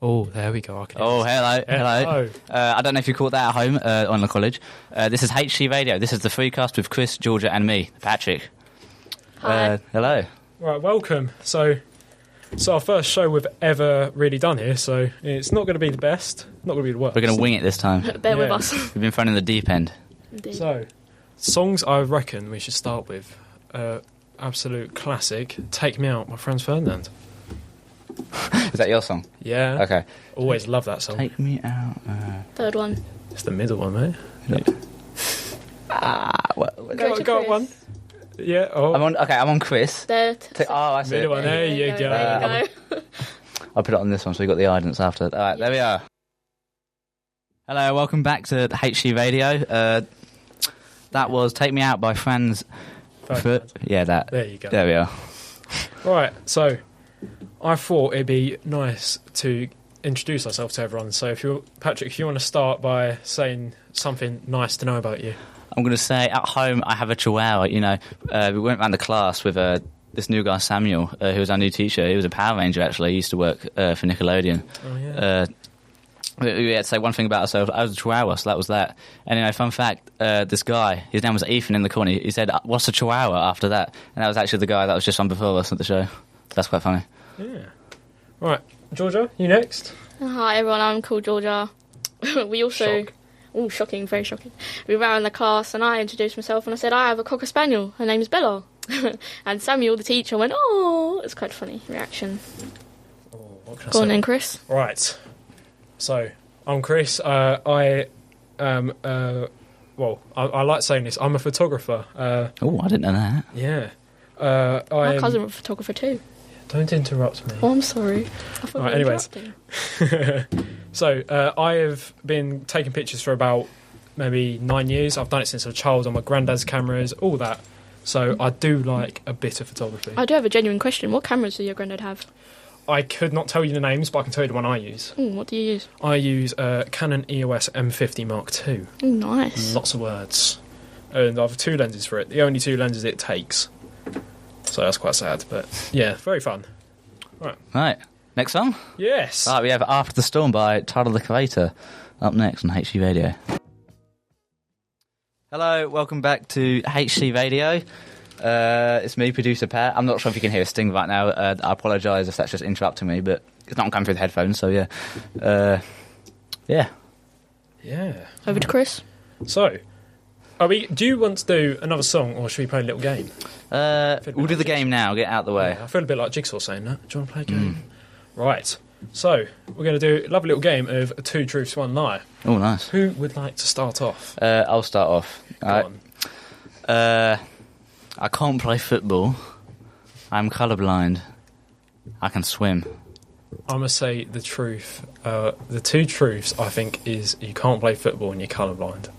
Oh, there we go. Hello. I don't know if you caught that at home on the college. This is HC Radio. This is the Freecast with Chris, Georgia and me, Patrick. Hi. Hello. Right, welcome. So our first show we've ever really done here, so it's not going to be the best, not going to be the worst. We're going to wing it this time. Bear with us. We've been thrown in the deep end. Indeed. So, songs I reckon we should start with. Absolute classic, Take Me Out by Franz Ferdinand. Is that your song? Yeah. Okay. Always love that song. Take me out. Third one. It's the middle one, mate. Go one. Yeah. Oh. I'm on Chris. Third. I see. Middle one. There you go. There you go. I'll put it on this one so we got the idents after. All right, there we are. Hello, welcome back to HC Radio. That was Take Me Out by Franz. Yeah, that. There you go. There we are. Right, so I thought it'd be nice to introduce ourselves to everyone. So, Patrick, if you want to start by saying something nice to know about you. I'm going to say at home I have a chihuahua. You know, we went around the class with this new guy Samuel, who was our new teacher. He was a Power Ranger actually. He used to work for Nickelodeon. Oh yeah. We had to say one thing about ourselves. I was a chihuahua, so that was that. Anyway, fun fact, this guy, his name was Ethan in the corner. He said, "What's a chihuahua?" after that. And that was actually the guy that was just on before us at the show. That's quite funny. Yeah. Right, Georgia, you next. Hi everyone, I'm called Georgia. We also... Shock. Oh, shocking, very shocking. We ran in the class and I introduced myself and I said, I have a Cocker Spaniel. Her name's Bella. And Samuel, the teacher, went, oh, it's quite funny reaction. Oh, what can I Go on say? then, Chris. Right. So, I'm Chris. I like saying this. I'm a photographer. Oh, I didn't know that. Yeah. My cousin was a photographer too. Don't interrupt me. Oh, I'm sorry. I thought Right, we were anyways. interrupting. So, I have been taking pictures for about maybe 9 years. I've done it since I was a child on my granddad's cameras, all that. So, I do like a bit of photography. I do have a genuine question. What cameras do your granddad have? I could not tell you the names, but I can tell you the one I use. What do you use? I use Canon EOS M50 Mark II. Oh, nice. Lots of words. And I have 2 lenses for it. The only 2 lenses it takes. So that's quite sad, but yeah, very fun. Right, next song? Yes. Right, we have After the Storm by Tyler the Creator up next on HC Radio. Hello, welcome back to HC Radio. It's me, producer Pat. I'm not sure if you can hear a sting right now. I apologise if that's just interrupting me, but it's not coming through the headphones, so yeah. Yeah. Over to Chris. So, do you want to do another song, or should we play a little game? We'll do the game now, get out of the way. Yeah, I feel a bit like Jigsaw saying that. Do you want to play a game? Right. So, we're going to do a lovely little game of 2 truths, 1 lie. Oh, nice. Who would like to start off? I'll start off. Go on. I can't play football. I'm colourblind. I can swim. I'm going to say the truth. The 2 truths, I think, is you can't play football and you're colourblind.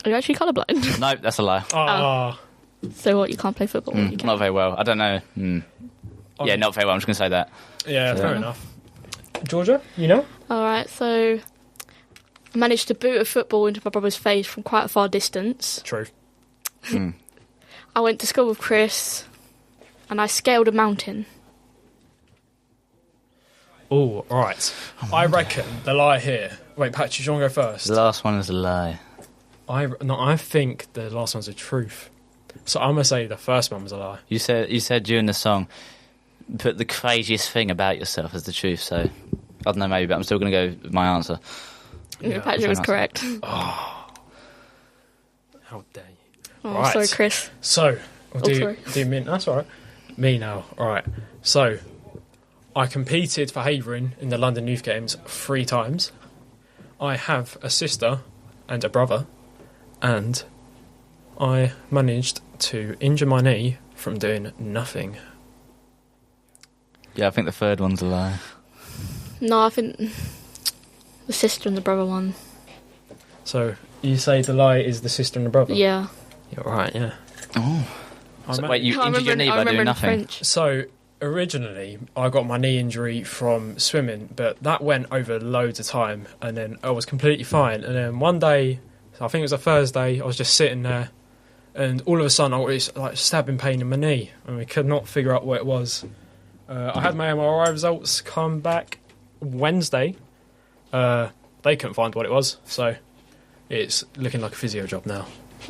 Are you actually colourblind? Nope, that's a lie. So what, you can't play football? You can. Not very well. I don't know. Yeah, not very well. I'm just going to say that. Yeah, fair enough. Georgia, you know? Alright, so I managed to boot a football into my brother's face from quite a far distance. True. I went to school with Chris and I scaled a mountain. Oh, all right. I reckon the lie here... Wait, Patrick, do you want to go first? The last one is a lie. I think the last one's a truth. So I'm going to say the first one was a lie. You said during the song, put the craziest thing about yourself as the truth, so I don't know maybe, but I'm still going to go with my answer. Yeah, Patrick was correct. How dare you. Oh, Right. sorry, Chris. So, sorry. do me, that's all right. Me now. All right. So, I competed for Havering in the London Youth Games 3 times. I have a sister and a brother, and I managed to injure my knee from doing nothing. Yeah, I think the third one's a lie. No, I think the sister and the brother one. So, you say the lie is the sister and the brother? Yeah. You're right, yeah. Oh. So, wait, you I injured your knee by doing nothing? French. So, originally, I got my knee injury from swimming, but that went over loads of time, and then I was completely fine. And then one day, I think it was a Thursday, I was just sitting there, and all of a sudden I got this like stabbing pain in my knee, and we could not figure out what it was. I had my MRI results come back Wednesday. They couldn't find what it was, so it's looking like a physio job now.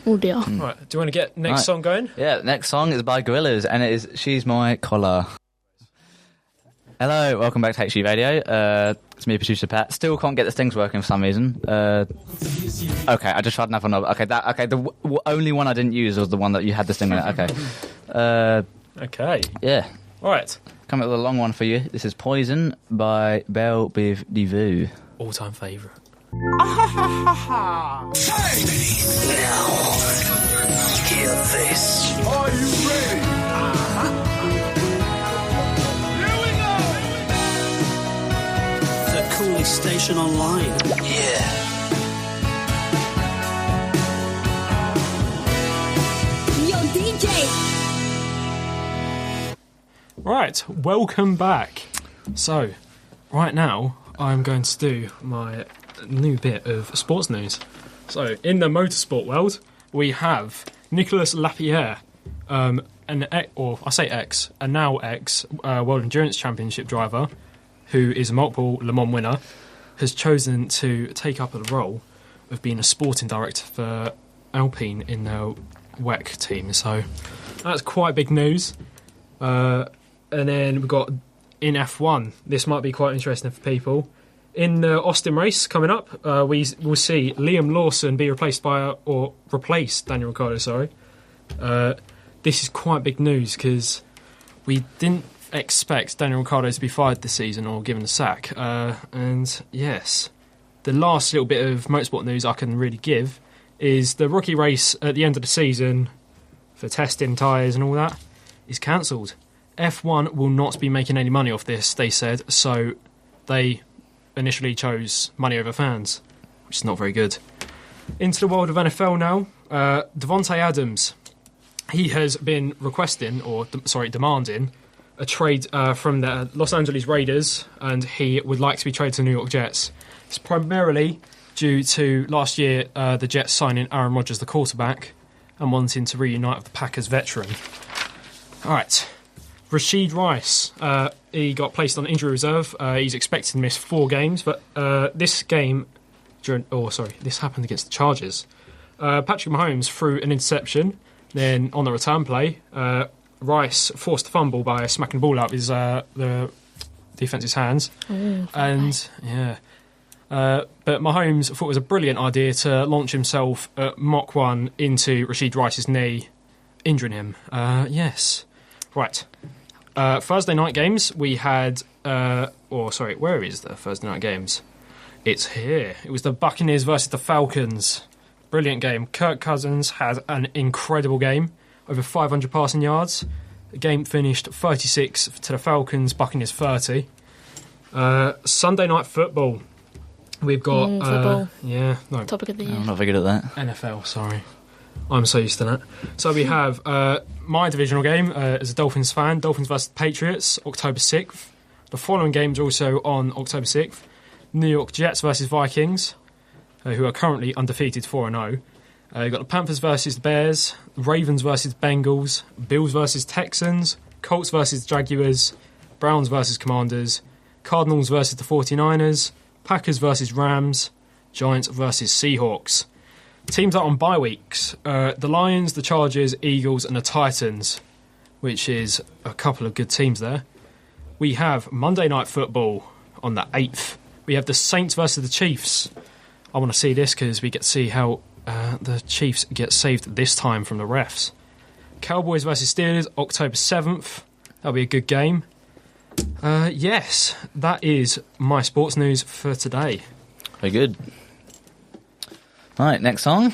Oh dear. Right, do you want to get next Right. song going? Yeah, next song is by Gorillaz, and it is She's My Collar. Hello, welcome back to HG Radio. It's me, producer Pat. Still can't get the things working for some reason. Okay, I just tried another knob. Okay, the only one I didn't use was the one that you had this thing in it. Okay. Okay. Yeah. Right. Coming up with a long one for you. This is Poison by Belle Biv DeVoe. All-time favourite. Hear this. Are you ready? Here we go. The coolest station online. Yeah. Yo, DJ. Right, welcome back. So, right now, I'm going to do my new bit of sports news. So, in the motorsport world, we have Nicolas Lapierre, a now ex World Endurance Championship driver, who is a multiple Le Mans winner, has chosen to take up the role of being a sporting director for Alpine in their WEC team. So, that's quite big news. And then we've got in F1, this might be quite interesting for people. In the Austin race coming up, we will see Liam Lawson be replace Daniel Ricciardo, sorry. This is quite big news because we didn't expect Daniel Ricciardo to be fired this season or given the sack. And yes, the last little bit of motorsport news I can really give is the rookie race at the end of the season for testing tyres and all that is cancelled. F1 will not be making any money off this, they said, so they initially chose money over fans, which is not very good. Into the world of NFL now, Devontae Adams, he has been demanding a trade from the Los Angeles Raiders, and he would like to be traded to the New York Jets. It's primarily due to last year the Jets signing Aaron Rodgers, the quarterback, and wanting to reunite with the Packers veteran. All right. Rashid Rice, he got placed on injury reserve. He's expected to miss 4 games, but this happened against the Chargers. Patrick Mahomes threw an interception. Then on the return play, Rice forced a fumble by smacking the ball out of the defence's hands. But Mahomes thought it was a brilliant idea to launch himself at Mach 1 into Rashid Rice's knee, injuring him. Yes. Right. Thursday night games, we had... where is the Thursday night games? It's here. It was the Buccaneers versus the Falcons. Brilliant game. Kirk Cousins had an incredible game. Over 500 passing yards. The game finished 36 to the Falcons, Buccaneers 30. Sunday night football. We've got... football. Topic of the year. I'm not very good at that. NFL, sorry. I'm so used to that. So we have my divisional game as a Dolphins fan, Dolphins versus Patriots, October 6th. The following games are also on October 6th. New York Jets versus Vikings, who are currently undefeated 4-0. You've got the Panthers versus the Bears, Ravens versus Bengals, Bills versus Texans, Colts versus Jaguars, Browns versus Commanders, Cardinals versus the 49ers, Packers versus Rams, Giants versus Seahawks. Teams are on bye weeks. The Lions, the Chargers, Eagles and the Titans, which is a couple of good teams there. We have Monday Night Football on the 8th. We have the Saints versus the Chiefs. I want to see this because we get to see how the Chiefs get saved this time from the refs. Cowboys versus Steelers, October 7th. That'll be a good game. Yes, that is my sports news for today. Very good. Right, next song.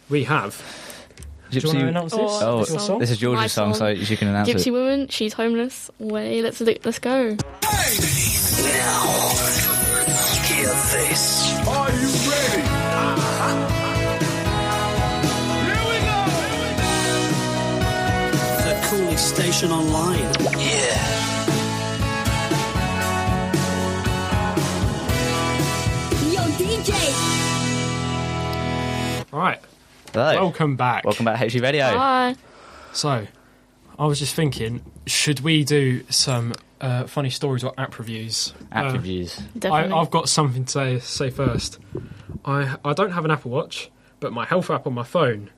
We have... Do you want to announce this? Oh, This song? this is George's My song, so you can announce Gypsy it. woman, she's homeless. Way, let's go. Now, hear this. Are you ready? Here we go. The coolest station online. Yeah. Yo, DJ. All right. Hello. Welcome back. Welcome back to HG Radio. Bye. So, I was just thinking, should we do some funny stories or app reviews? App reviews. Definitely. I've got something to say first. I don't have an Apple Watch, but my health app on my phone,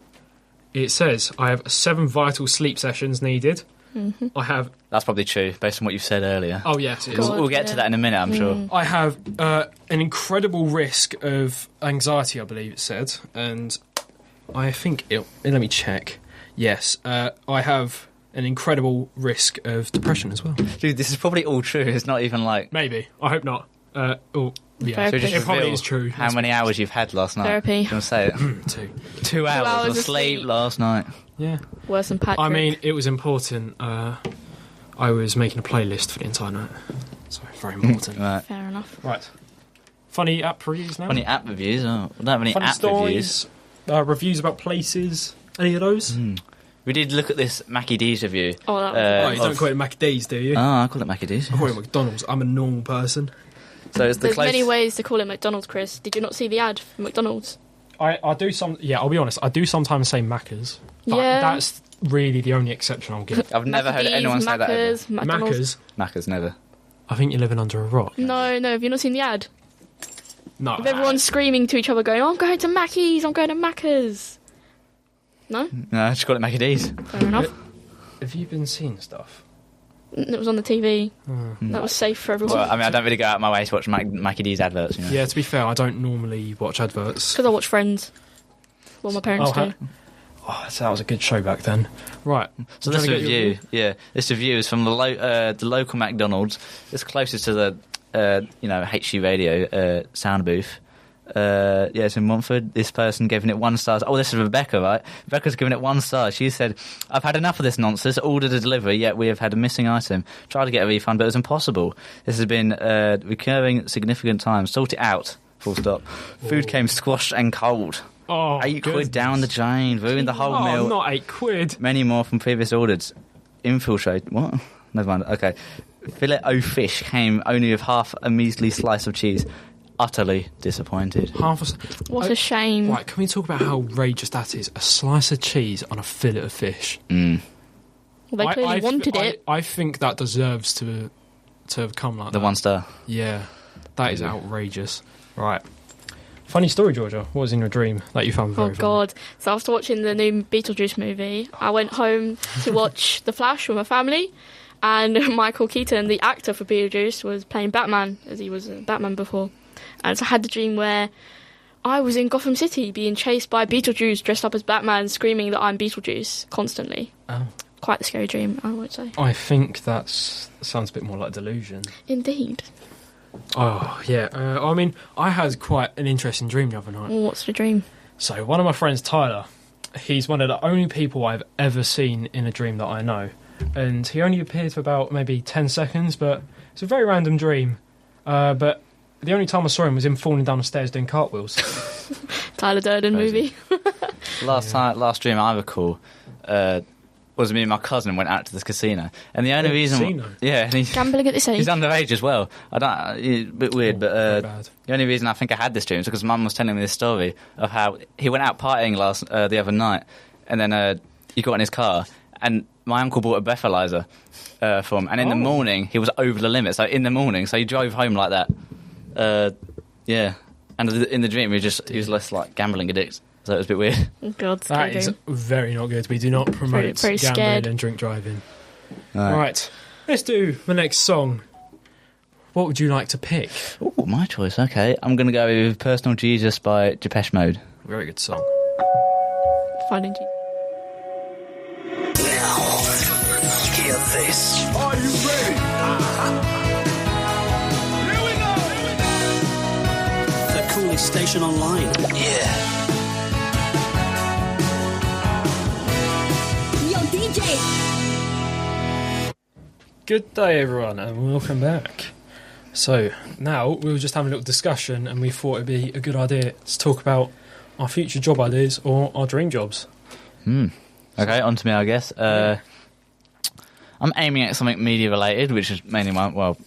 it says I have 7 vital sleep sessions needed. Mm-hmm. I have... That's probably true, based on what you've said earlier. Oh, yes, it is. God. We'll get to that in a minute, I'm sure. I have an incredible risk of anxiety, I believe it said, and I think let me check. Yes, I have an incredible risk of depression as well. Dude, this is probably all true. It's not even like... Maybe. I hope not. Yeah. Therapy. So just It probably reveal is true. how many hours you've had last night. Therapy. Do you want to say it? 2. 2 hours, hours of of sleep sleep. last night. Yeah. Worse than Patrick. I mean, it was important. I was making a playlist for the entire night. So, very important. Right. Fair enough. Right. Funny app reviews now? Funny app reviews? Oh, we don't have any Funny app stories? Reviews about places? Any of those? We did look at this Mackie D's review. Oh, that was Oh, you don't of- call it Mac D's, do you? Oh, I call it Mackie D's. I call it McDonald's. I'm a normal person. So it's the There's close... many ways to call it McDonald's, Chris. Did you not see the ad for McDonald's? I do some... Yeah, I'll be honest. I do sometimes say Macca's. But Yeah. That's really the only exception I'll give. I've never heard Macca's, anyone say that ever. Macca's, McDonald's. Macca's? Macca's, never. I think you're living under a rock. No, have you not seen the ad? No. With everyone screaming to each other going, I'm going to Mackey's, I'm going to Macca's. No? No, I just call it Mackie D's. Fair enough. Have you been seeing stuff? It was on the TV. That was safe for everyone. Well, I mean, I don't really go out of my way to watch Mackie D's adverts, you know. Yeah, to be fair, I don't normally watch adverts. Because I watch Friends. Well, my parents do. Oh, so that was a good show back then. Right. So Do this you wanna get your review, this review is from the local McDonald's. It's closest to the HU Radio sound booth. It's in Montford. This person giving it 1 star. Oh, this is Rebecca, right? Rebecca's giving it 1 star. She said, I've had enough of this nonsense. Ordered a delivery, yet we have had a missing item. Tried to get a refund, but it was impossible. This has been recurring significant times. Sort it out. Full stop. Food came squashed and cold. Oh, £8 goodness. down the drain. Ruined the whole Oh, meal. not £8. Many more from previous orders. Infiltrate. What? Never mind. Okay. Filet o fish came only with half a measly slice of cheese. Utterly disappointed. Half a... What a shame. Right, can we talk about how outrageous that is? A slice of cheese on a fillet of fish. Well, they clearly wanted it. I think that deserves to have come like The that. 1 star. Yeah, that is outrageous. Right. Funny story, Georgia. What was in your dream that you found very Oh funny? God! So after watching the new Beetlejuice movie, I went home to watch The Flash with my family, and Michael Keaton, the actor for Beetlejuice, was playing Batman, as he was Batman before. And so I had the dream where I was in Gotham City being chased by Beetlejuice dressed up as Batman, screaming that I'm Beetlejuice constantly. Oh. Quite a scary dream, I would say. I think that sounds a bit more like delusion. Indeed. Oh, yeah. I mean, I had quite an interesting dream the other night. Well, what's the dream? So, one of my friends, Tyler, he's one of the only people I've ever seen in a dream that I know. And he only appeared for about maybe 10 seconds, but it's a very random dream. But the only time I saw him was him falling down the stairs doing cartwheels. Tyler Durden Crazy. movie. Last dream I recall was me and my cousin went out to this casino, and the only reason, casino? and Gambling at this age. he's underage as well. I don't, a bit weird, very but bad. the only reason I think I had this dream is because Mum was telling me this story of how he went out partying the other night, and then he got in his car, and my uncle bought a breathalyzer for him, and in the morning he was over the limit. So in the morning, so he drove home like that. And in the dream he was less like gambling addict. So it was a bit weird. Oh, God, That scary is dream. very not good. We do not promote Very gambling scared. and drink driving. Right. Right, let's do the next song. What would you like to pick? Ooh, my choice. Okay, I'm going to go with "Personal Jesus" by Depeche Mode. Very good song. Finding you. Now, hear this. Are you ready? Here we go. The coolest station online. Yeah. Yo, DJ. Good day, everyone, and welcome back. So, now we were just having a little discussion, and we thought it'd be a good idea to talk about our future job ideas or our dream jobs. Okay, on to me, I guess. I'm aiming at something media related, which is mainly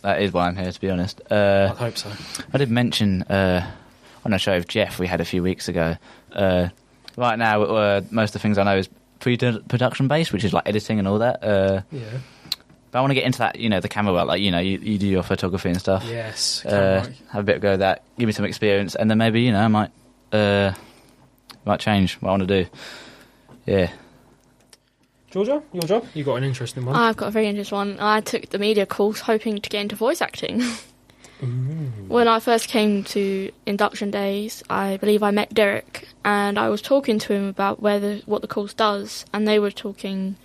that is why I'm here, to be honest. I hope so. I did mention on a show with Jeff we had a few weeks ago. Right now, most of the things I know is pre-production based, which is like editing and all that. Yeah. But I want to get into that, the camera work, like, you do your photography and stuff. Yes. Have a bit of a go at that, give me some experience, and then maybe, I might change what I want to do. Yeah. Georgia, your job? You got an interesting one. I've got a very interesting one. I took the media course hoping to get into voice acting. When I first came to induction days, I believe I met Derek, and I was talking to him about what the course does, and they were talking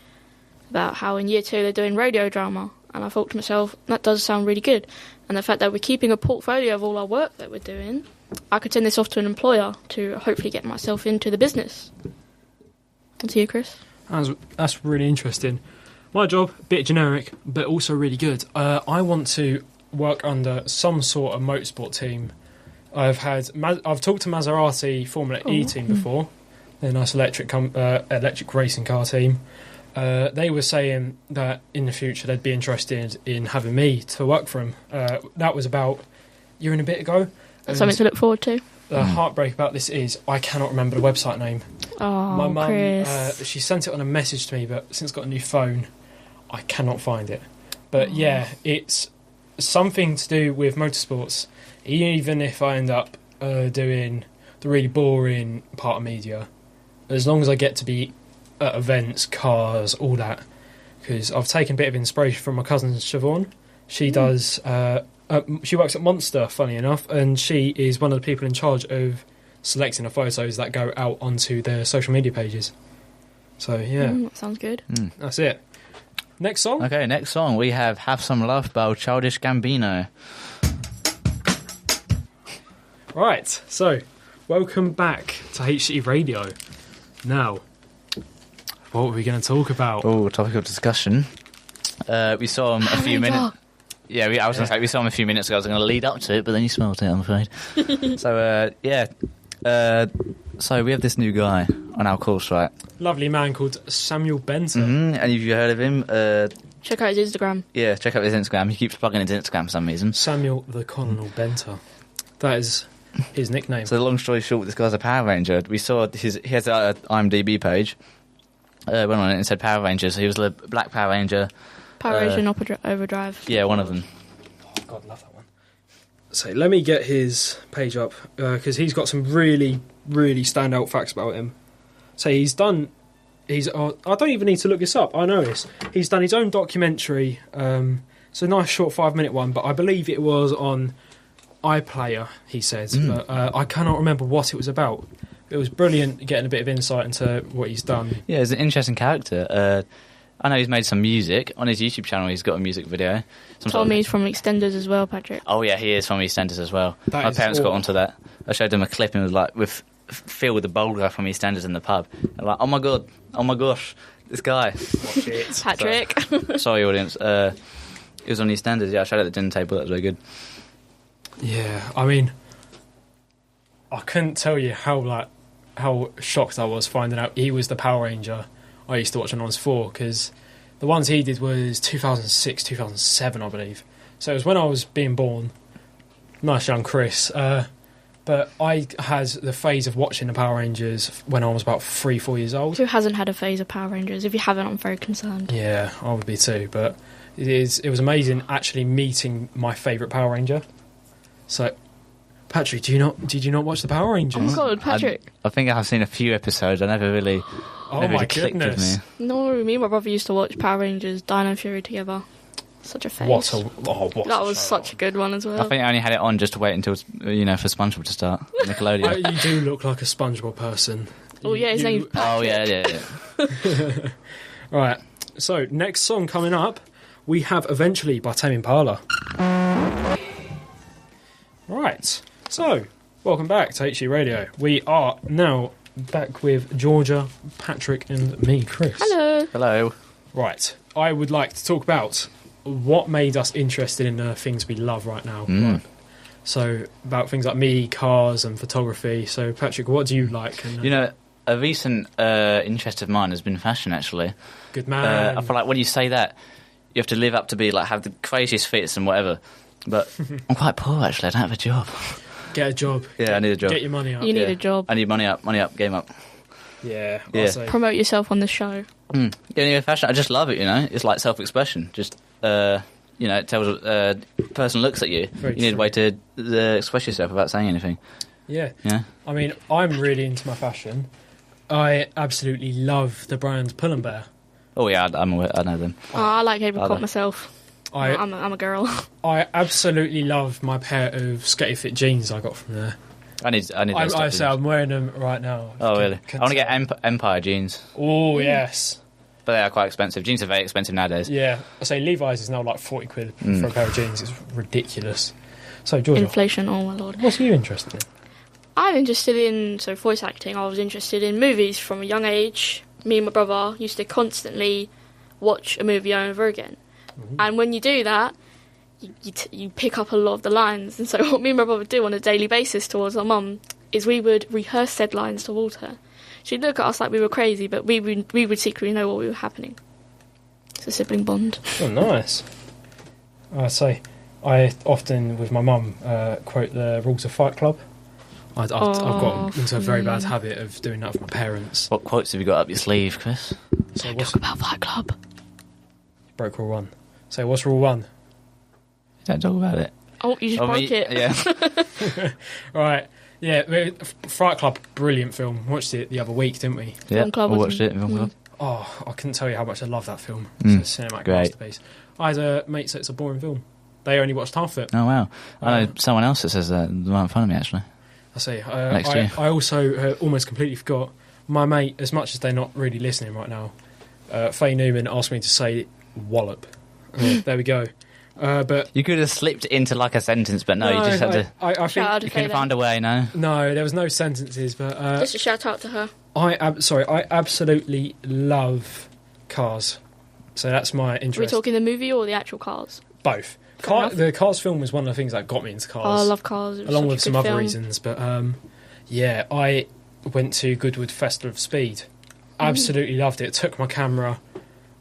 about how in year 2 they're doing radio drama, and I thought to myself, that does sound really good. And the fact that we're keeping a portfolio of all our work that we're doing, I could send this off to an employer to hopefully get myself into the business. On to you, Chris. That's really interesting. My job, a bit generic, but also really good. I want to work under some sort of motorsport team. I've talked to Maserati Formula E team before. They're a nice electric racing car team. They were saying that in the future they'd be interested in having me to work for them. That was about a year and a bit ago. That's something to look forward to. The heartbreak about this is I cannot remember the website name. Oh, My mum, Chris. she sent it on a message to me, but since I've got a new phone, I cannot find it. But yeah, it's something to do with motorsports. Even if I end up doing the really boring part of media, as long as I get to be at events, cars, all that, because I've taken a bit of inspiration from my cousin Siobhan. She does. She works at Monster, funny enough, and she is one of the people in charge of selecting the photos that go out onto their social media pages. So yeah, That sounds good. that's it. Next song. Okay, next song we have Some Love by Childish Gambino. Right, so welcome back to HCE Radio. Now, what are we going to talk about? Oh, topic of discussion. We saw him a few minutes. Yeah, I was going to say we saw him a few minutes ago. I was going to lead up to it, but then you smelled it, I'm afraid. So so we have this new guy on our course, right? Lovely man called Samuel Benson. And have you heard of him? Check out his Instagram. Yeah, check out his Instagram. He keeps plugging his Instagram for some reason. Samuel the Colonel Benter. That is his nickname. So long story short, this guy's a Power Ranger. We saw he has an IMDb page. Went on it and said Power Ranger, so he was the Black Power Ranger. Power Ranger Overdrive. Yeah, one of them. Oh, God, love that one. So let me get his page up, because he's got some really, really standout facts about him. So I don't even need to look this up, I know this. He's done his own documentary. It's a nice short 5-minute one, but I believe it was on iPlayer, he says. But I cannot remember what it was about. It was brilliant getting a bit of insight into what he's done. Yeah, he's an interesting character. I know he's made some music. On his YouTube channel, he's got a music video. Told me he's from EastEnders as well, Patrick. Oh, yeah, he is from EastEnders as well. That My is parents got awful. onto that. I showed them a clip and was like, with Phil with the bowl guy from EastEnders in the pub. They're like, oh my god, oh my gosh, this guy. Watch it. Patrick. Sorry, audience. It was on EastEnders. Yeah, I showed it at the dinner table. That was very good. Yeah, I mean, I couldn't tell you how shocked I was finding out he was the Power Ranger I used to watch when I was 4, because the ones he did was 2006, 2007, I believe. So it was when I was being born. Nice young Chris. But I had the phase of watching the Power Rangers when I was about 3-4 years old. Who hasn't had a phase of Power Rangers? If you haven't, I'm very concerned. Yeah, I would be too. But it was amazing actually meeting my favourite Power Ranger. So, Patrick, did you not watch the Power Rangers? Oh my god, Patrick. I think I've seen a few episodes. I never really, Oh never my really clicked with goodness. me. No, me and my brother used to watch Power Rangers, Dino Fury together. Such a phase. What a That was show. such a good one as well. I think I only had it on just to wait until, for SpongeBob to start. Nickelodeon. You do look like a SpongeBob person. Oh yeah, his name's Oh, Patrick. yeah. Right, so next song coming up, we have Eventually by Tame Impala. Right, so welcome back to HE Radio. We are now back with Georgia, Patrick and me, Chris. Hello. Hello. Right, I would like to talk about what made us interested in the things we love right now. Right. So about things like me, cars and photography. So Patrick, what do you like? And, A recent interest of mine has been fashion, actually. good man. I feel like when you say that, you have to live up to be have the craziest fits and whatever. But I'm quite poor, actually. I don't have a job. Get a job. Yeah, I need a job. Get your money up. You need a job. I need money up, game up. Yeah, Yeah. I'll say. Promote yourself on the show. Yeah, fashion. I just love it. It's like self-expression. Just it tells a person looks at you. Very you need a true. way to express yourself without saying anything. Yeah. Yeah. I mean, I'm really into my fashion. I absolutely love the brand Pull&Bear. Oh yeah, I'm aware. I know them. Oh, I like apricot Other. myself. I I'm a girl. I absolutely love my pair of Skate Fit jeans I got from there. I need those. I type of say I'm wearing them right now. Oh really? Can I want to get tell. Empire jeans, Oh yes, but they are quite expensive. Jeans are very expensive nowadays. yeah. I say Levi's is now like 40 quid for a pair of jeans. It's ridiculous. So Georgia, Inflation, oh my lord. what's you interested in? I'm interested in voice acting. I was interested in movies from a young age. Me and my brother used to constantly watch a movie over and over again. And when you do that, you pick up a lot of the lines. And so what me and my brother would do on a daily basis towards our mum is we would rehearse said lines towards her. She'd look at us like we were crazy, but we would secretly know what we were happening. It's a sibling bond. Oh, nice. I say I often with my mum quote the rules of Fight Club. I've got into a very bad habit of doing that with my parents. What quotes have you got up your sleeve, Chris? So what's Talk about Fight Club. broke rule one? So what's rule one? Don't talk about it. Oh, you just Oh, broke me- it. Yeah. Right. Yeah, Fight Club, brilliant film. Watched it the other week, didn't we? Yeah. Film Club I was- watched it. Film Club. Oh, I couldn't tell you how much I love that film. Mm, It's a cinematic great. masterpiece. I had a mate say it's a boring film. They only watched half of it. Oh wow. I know someone else that says that right in front of me actually. I see. Next year. I also almost completely forgot. My mate, as much as they're not really listening right now, Faye Newman asked me to say wallop. There we go. But You could have slipped into like a sentence, but no, you just had to. I think Shout out You to couldn't Faye find a way, no. no, there was no sentences. But then. Just a shout out to her. I absolutely love cars. So that's my Are we interest. talking the movie or the actual cars? Both. Fair enough. The Cars film was one of the things that got me into cars. Oh, I love cars. It was along such a with some good other film. reasons. But yeah, I went to Goodwood Festival of Speed. Absolutely loved it. Took my camera.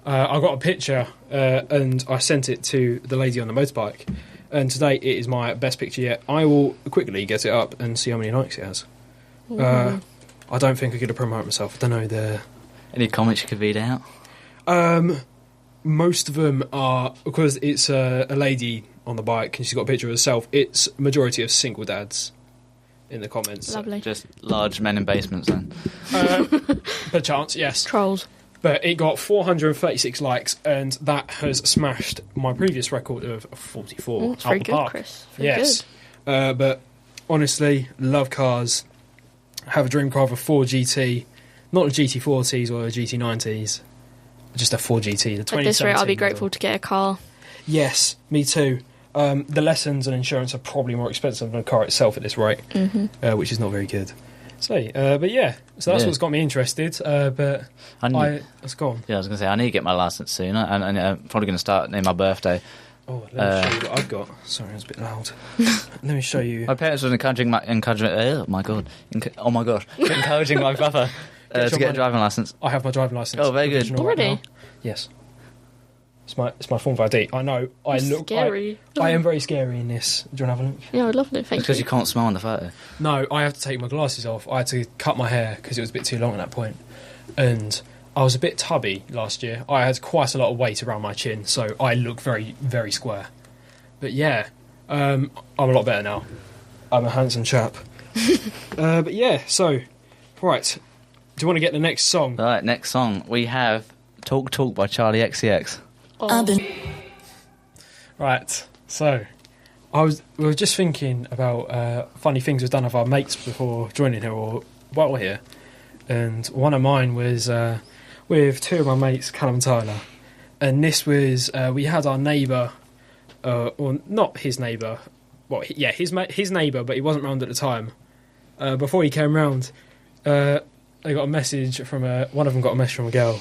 I got a picture and I sent it to the lady on the motorbike. And today it is my best picture yet. I will quickly get it up and see how many likes it has. I don't think I could have promoted myself. I don't know the. Any comments you could read out? Most of them are because it's a lady on the bike and she's got a picture of herself. It's majority of single dads in the comments. Lovely. Just large men in basements then. Perchance, yes. Trolls. But it got 436 likes, and that has smashed my previous record of 44. Oh, it's out very the good, park. Chris. Very Yes. But honestly, love cars. Have a dream car of a 4GT, not a GT40s or a GT90s, just a 4GT. The At this rate, I'll be 2017 grateful model. to get a car. Yes, me too. The lessons and insurance are probably more expensive than a car itself at this rate, which is not very good. So, but yeah, so that's Yeah. what's got me interested. But let's go on. Yeah, I was going to say, I need to get my licence soon, and I'm probably going to start near my birthday. Oh, let me show you what I've got. Sorry, it was a bit loud. Let me show you. My parents were encouraging encouraging my brother Get to your get a money. driving licence. I have my driving license. Oh, very good. Original right Already? now. Yes. It's my form of ID. I know. I That's look scary. I am very scary in this. Do you want to have a look? Yeah, I'd love it. Thank Because you. you can't smile on the photo. No, I have to take my glasses off. I had to cut my hair because it was a bit too long at that point. And I was a bit tubby last year. I had quite a lot of weight around my chin, so I look very, very square. But yeah, I'm a lot better now. I'm a handsome chap. But yeah, so, right. Do you want to get the next song? All right, next song. We have Talk Talk by Charlie XCX. Oh, Right, so we were just thinking about funny things we've done with our mates before joining here or while we're here, and one of mine was with two of my mates, Callum and Tyler, and this was we had our neighbour, or not his neighbour, well, yeah, his neighbour, but he wasn't round at the time. Before he came round, they got a message from one of them got a message from a girl.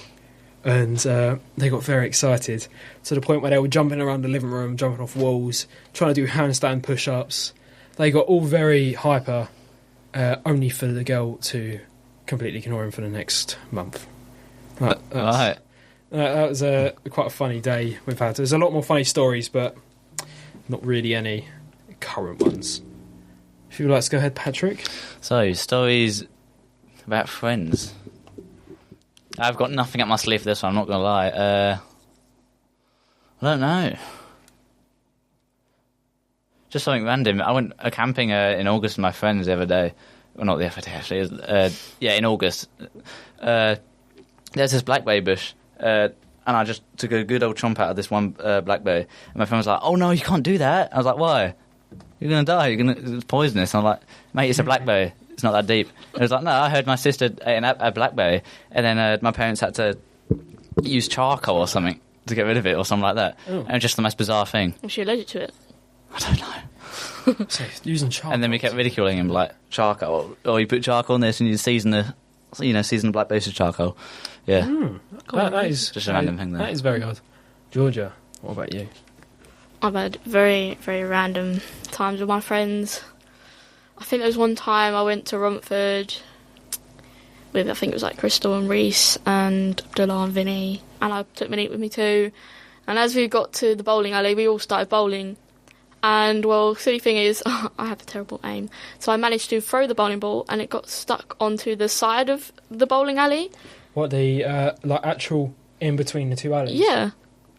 And they got very excited to the point where they were jumping around the living room, jumping off walls, trying to do handstand push-ups. They got all very hyper, only for the girl to completely ignore him for the next month. Right, Right. that was quite a funny day we've had. There's a lot more funny stories, but not really any current ones. If you would like to go ahead, Patrick. So, stories about friends. I've got nothing up my sleeve for this one, I'm not going to lie. I don't know. Just something random. I went camping in August with my friends the other day. Well, not the other day, actually. Yeah, in August. There's this blackberry bush, and I just took a good old chomp out of this one blackberry. And my friend was like, "Oh, no, you can't do that." I was like, "Why? You're going to die. It's poisonous." And I'm like, "Mate, it's a blackberry. It's not that deep." And he was like, "No, I heard my sister ate a blackberry, and then my parents had to use charcoal or something to get rid of it or something like that." Oh. And it was just the most bizarre thing. Was she allergic to it? I don't know. So, using charcoal. And then we kept ridiculing him, like, charcoal. Or you put charcoal on this and you season the blackberries with charcoal. Yeah. That is Just a random thing there. That is very odd. Georgia, what about you? I've had very, very random times with my friends. I think there was one time I went to Romford with, I think it was like Crystal and Reese and Abdullah and Vinny, and I took Monique with me too. And as we got to the bowling alley, we all started bowling. And, well, silly thing is, I have a terrible aim. So I managed to throw the bowling ball, and it got stuck onto the side of the bowling alley. What, the actual in between the two alleys? Yeah.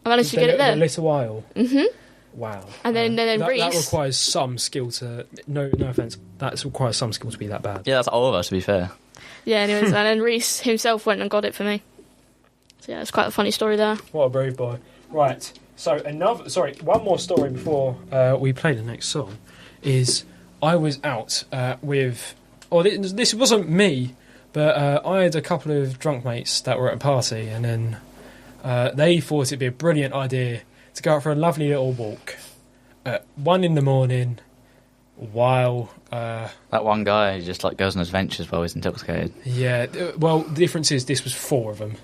I managed to get it there. A little while. Mm-hmm. Wow. And then that Reese... requires some skill to... No offence. That requires some skill to be that bad. Yeah, that's all of us, to be fair. Yeah, anyways, and then Reese himself went and got it for me. So, yeah, it's quite a funny story there. What a brave boy. Right. So, one more story before we play the next song is I was out with... Or this wasn't me, but I had a couple of drunk mates that were at a party, and then they thought it'd be a brilliant idea to go out for a lovely little walk at 1 a.m. while... That one guy who just like goes on adventures while he's intoxicated. Yeah, well, the difference is this was 4 of them.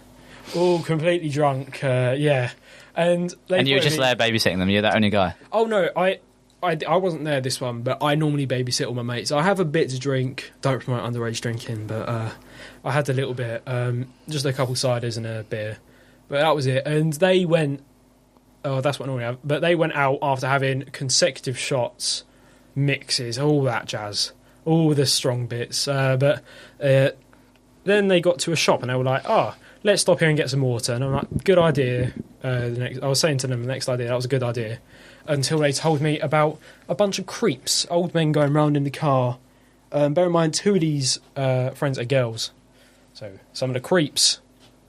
All completely drunk, yeah. And you were just there babysitting them, you're that only guy? Oh, no, I wasn't there this one, but I normally babysit all my mates. I have a bit to drink, don't promote underage drinking, but I had a little bit, just a couple ciders and a beer. But that was it. And they went... Oh, that's what I normally have. But they went out after having consecutive shots, mixes, all that jazz, all the strong bits. But then they got to a shop and they were like, let's stop here and get some water. And I'm like, good idea. I was saying to them the next idea, that was a good idea. Until they told me about a bunch of creeps, old men going round in the car. Bear in mind, 2 of these friends are girls. So some of the creeps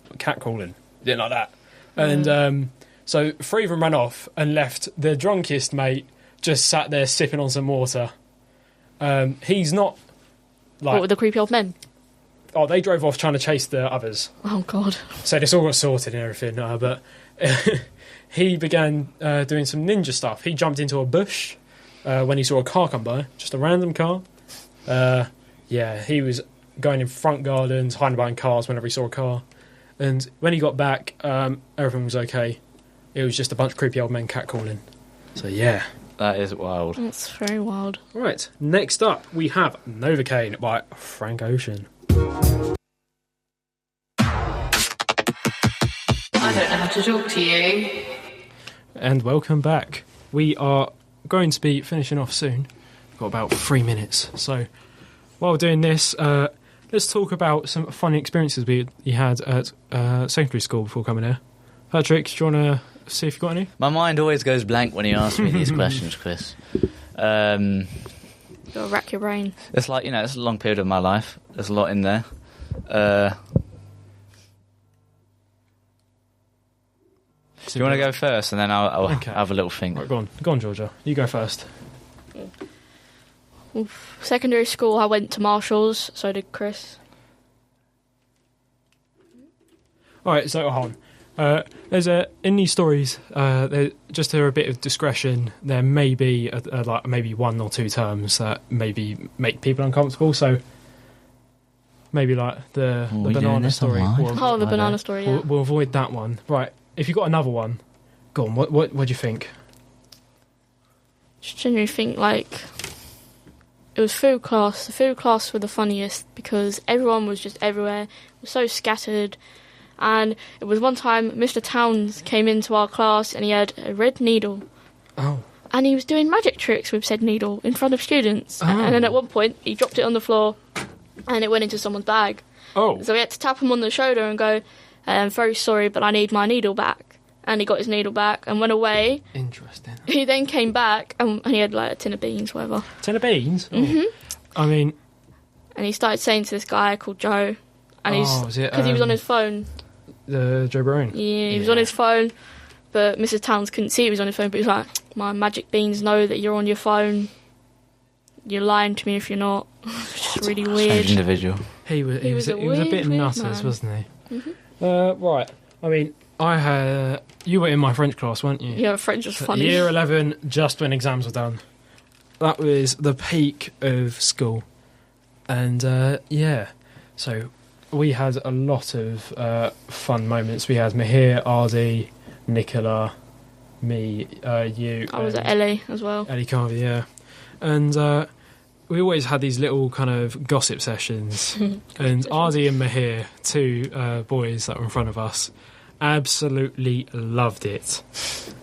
were catcalling. Didn't like that. And so 3 of them ran off and left the drunkest mate just sat there sipping on some water. He's not... What, with the creepy old men? Oh, they drove off trying to chase the others. Oh, God. So this all got sorted and everything. But he began doing some ninja stuff. He jumped into a bush when he saw a car come by. Just a random car. Yeah, he was going in front gardens, hiding behind cars whenever he saw a car. And when he got back, everything was okay. It was just a bunch of creepy old men catcalling. So, yeah. That is wild. That's very wild. Right, next up, we have Novocaine by Frank Ocean. I don't know how to talk to you. And welcome back. We are going to be finishing off soon. We've got about 3 minutes. So, while doing this, let's talk about some funny experiences you had at secondary school before coming here. Patrick, do you want to see if you've got any? My mind always goes blank when you ask me these questions, Chris. You'll rack your brain. It's like, it's a long period of my life. There's a lot in there. Do you want to go first, and then I'll Okay. have a little think? Right, go on, Georgia. You go first. Secondary school, I went to Marshall's, so did Chris. All right, so hold on. There's in these stories, just to a bit of discretion, there may be like maybe 1 or 2 terms that maybe make people uncomfortable. So maybe like the banana story. The banana story. Yeah. We'll avoid that one. Right. If you've got another one, go on. What do you think? Just genuinely think it was food class. The food class were the funniest because everyone was just everywhere. It was so scattered. And it was one time Mr. Towns came into our class and he had a red needle. Oh. And he was doing magic tricks with said needle in front of students. Oh. And then at one point he dropped it on the floor and it went into someone's bag. Oh. So we had to tap him on the shoulder and go, I'm very sorry, but I need my needle back. And he got his needle back and went away. Interesting. He then came back and he had like a tin of beans, whatever. Tin of beans? Mm-hmm. I mean... And he started saying to this guy called Joe, and was it, because he was on his phone. Joe Brown? Yeah, he was on his phone, but Mrs. Towns couldn't see he was on his phone, but he was like, my magic beans know that you're on your phone. You're lying to me if you're not. It's just really weird. Strange individual. He was a weird, bit weird nutters, man. wasn't he? Mm-hmm. Right. I mean, you were in my French class, weren't you? Yeah, French was funny. Year 11, just when exams were done. That was the peak of school. And, so we had a lot of fun moments. We had Mahir, Ardy, Nicola, me, you. I was and at Ellie as well. Ellie Carvey, yeah. And we always had these little kind of gossip sessions. And Ardy and Mahir, two boys that were in front of us, absolutely loved it.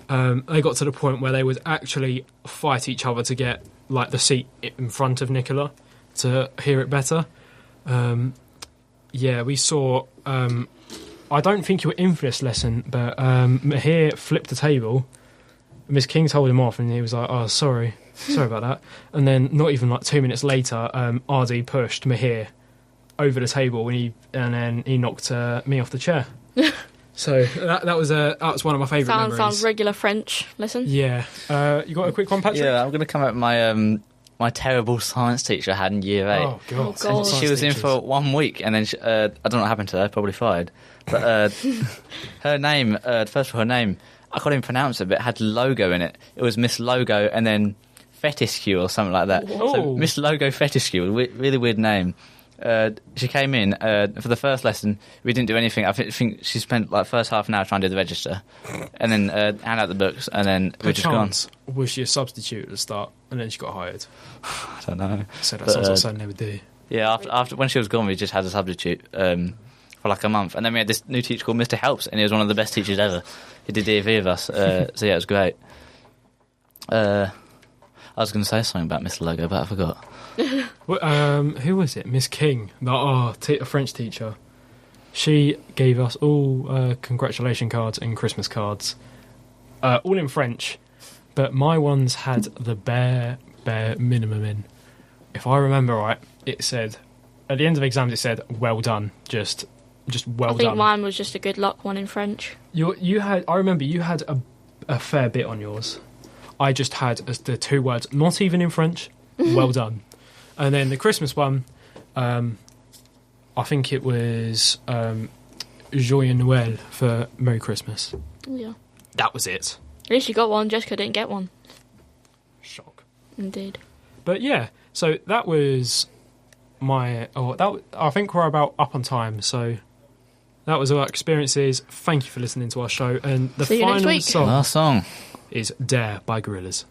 They got to the point where they would actually fight each other to get like the seat in front of Nicola to hear it better. We saw... I don't think you were in for this lesson, but Mahir flipped the table. Miss King told him off, and he was like, "Oh, sorry about that." And then, not even like 2 minutes later, Ardy pushed Mahir over the table, and then he knocked me off the chair. So that was one of my favourite memories. Sounds regular French lesson. Yeah. You got a quick one, Patrick? Yeah, I'm going to come up with my terrible science teacher I had in year 8. Oh, God. God. She was in for 1 week, and then I don't know what happened to her. Probably fired. But her name, first of all, her name, I can't even pronounce it, but it had logo in it. It was Miss Logo, and then Fetiscue or something like that. Whoa. So Miss Logo Fetiscue, really weird name. She came in for the first lesson. We didn't do anything. I think she spent like first half an hour trying to do the register, and then hand out the books, and then we just gone. Was she a substitute at the start, and then she got hired? I don't know. So that sounds like something they would do. Yeah, after when she was gone, we just had a substitute for like a month, and then we had this new teacher called Mr. Helps, and he was one of the best teachers ever. He did DV of us, so yeah, it was great. I was going to say something about Mr. Logo, but I forgot. Who was it? Miss King, a French teacher. She gave us all congratulation cards and Christmas cards, all in French, but my ones had the bare minimum in. If I remember right, it said at the end of exams, it said "well done," just well done. I think mine was just a good luck one in French. You had. I remember you had a fair bit on yours. I just had the 2 words, not even in French. Well done. And then the Christmas one, I think it was Joyeux Noël for Merry Christmas. Yeah. That was it. At least you got one. Jessica didn't get one. Shock. Indeed. But yeah, so that was my. I think we're about up on time. So that was our experiences. Thank you for listening to our show. And the See you next final week. song Last song. is "Dare" by Gorillaz.